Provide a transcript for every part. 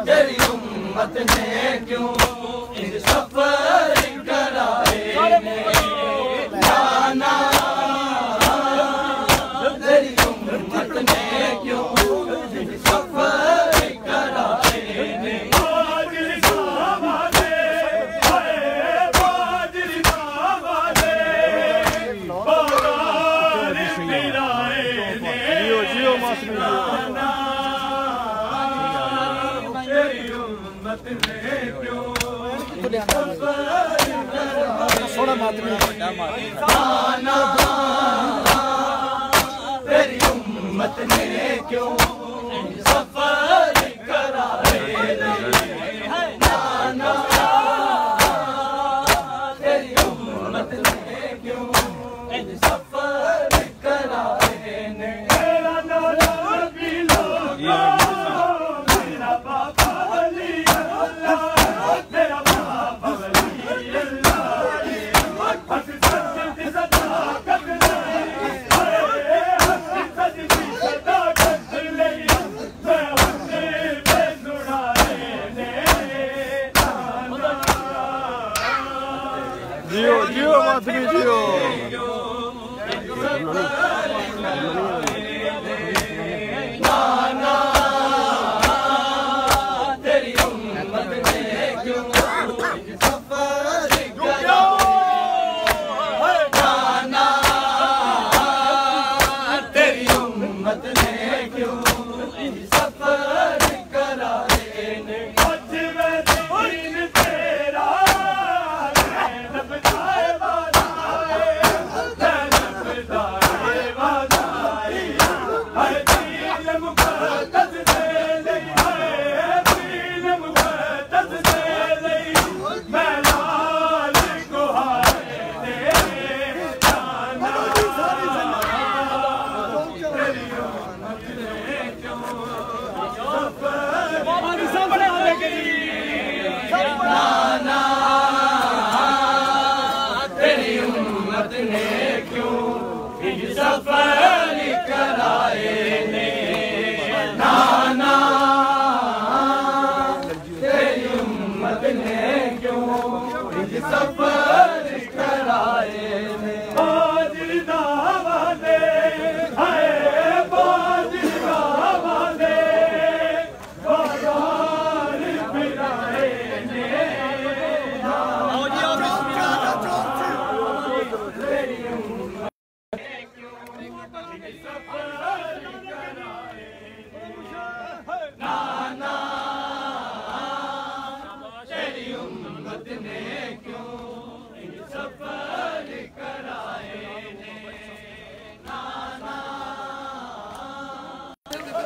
तेरी उम्मत ने क्यों सफर कराए नाना, तेरी उम्मत ने क्यों सफर कराए मेरा नाना पीला मेरा बाबा वली अल्लाह, मेरा बाबा वली अल्लाह। जियो जियो माधवी जियो। नाना तेरी उम्मत ने क्यों सफर कराए नाना, तेरी उम्मत ने क्यों सफर कराए नाना, तेरी उम्मत ने क्यों सफर कराए ने नाना, तेरी उम्मत ने क्यों सफर कराए ने बाजिर दावादे हाय बाजिर दावादे बाजार फिराए ने तेरी उम्मत क्यों सफर कराए नाना, तेरी उम्मत ने क्यों सफर कराए ने नाना,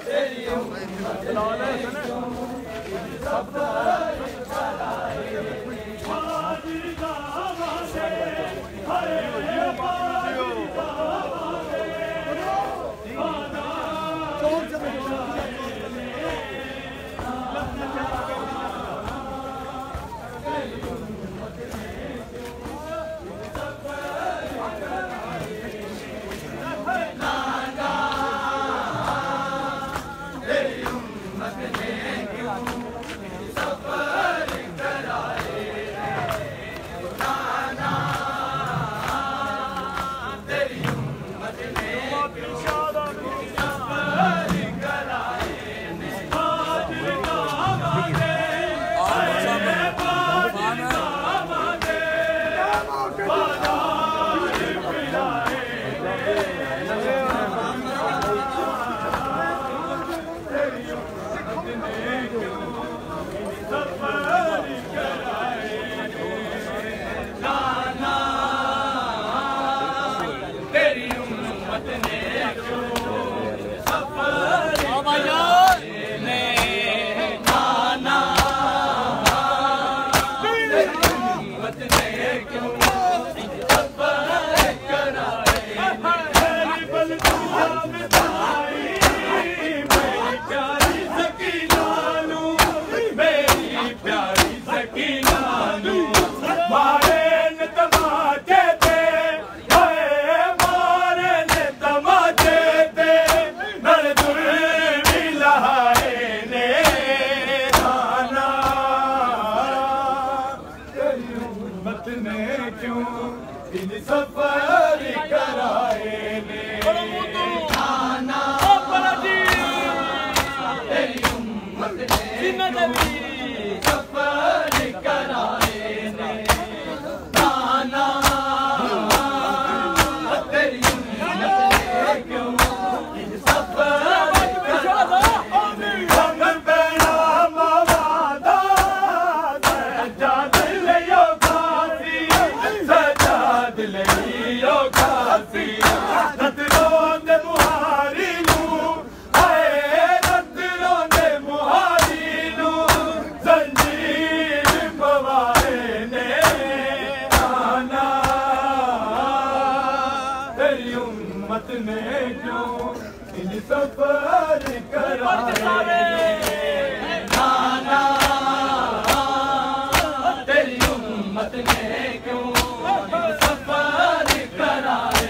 तेरी उम्मत ने क्यों सफर कराए बाजिर दावादे हाय बाजिर दावादे तेरी उम्मत ने क्यों सफर सी रत रोंदे मुहारी नूं हाय रत रोंदे मुहारी नूं जंजीर पवाए ने आना तेरी उम्मत ने क्यों इन सफर कराए नाना तेरी उम्मत ने क्यों इन सफर कराए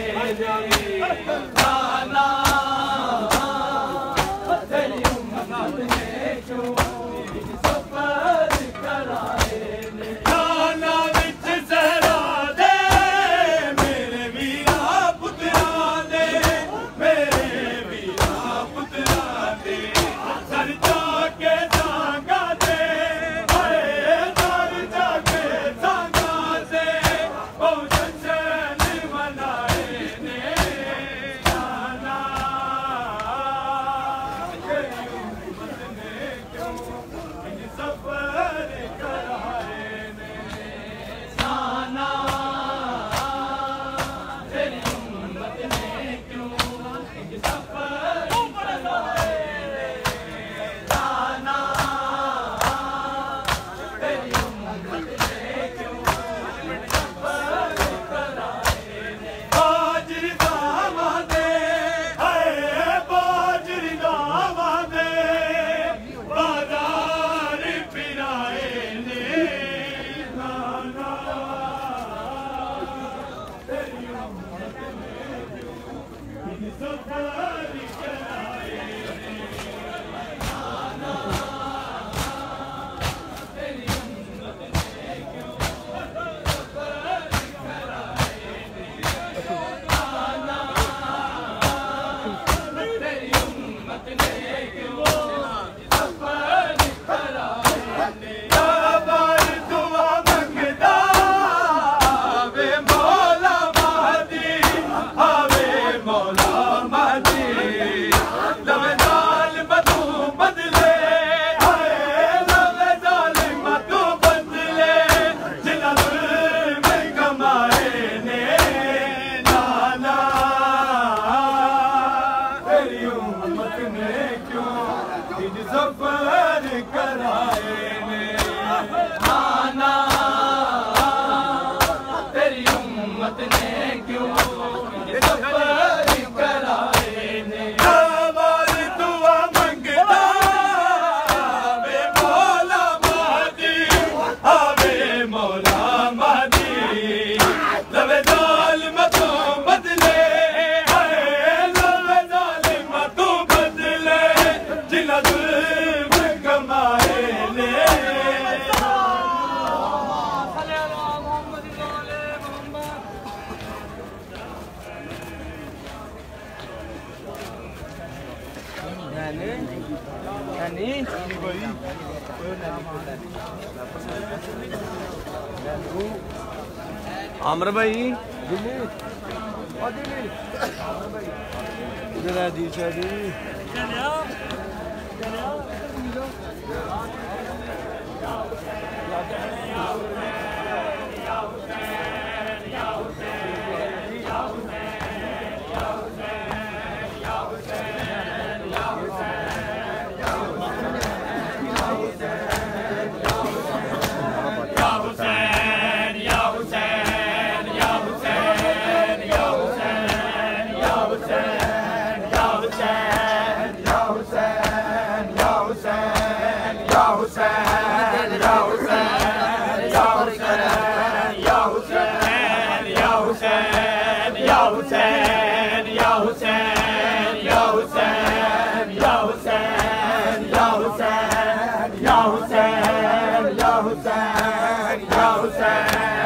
नाना तेरी उम्मत ने क्यों इन सफर कराए नाना विच सहरा दे मेरे वीरा पुत्रा दे मेरे वीरा पुत्रा दे सर जाके सांगा दे हाय सर जाके सांगा दे बहुत चैन मनाए ने नाना तेरी उम्मत ने क्यों इन सफर कराए ने नाना तेरी उम्मत ने क्यों इन सफर कराए नाना तेरी उम्मत ने क्यों इन सफर कराए बाजरी दामादे हाय बाजरी दामादे बाजार फिराए ने नाना तेरी उम्मत ने क्यों इन सफर कराए नाना तेरी उम्मत ने क्यों सफर कराए नाना तेरी उम्मत ने क्यों सफर कराए बार दुआ मंगदा आवे मौला महदी आवे मौला महदी लवे जालिम तू बदले हाय लवे जालिम तू बदले जिन्ना जुल्म कमाए ने नाना तेरी उम्मत ने क्यों इन सफर कराए ने नाना तेरी उम्मत ने क्यों इन सफर कराए ने हमारी दुआ मंगदा आवे मौला महदी आवे मौला महदी लवे जालिम तू बदले हाय लवे जालिम तू बदले जिन्ना जुल्म कमाए ने आमर भाई इधर आ दी सारी या हुसैन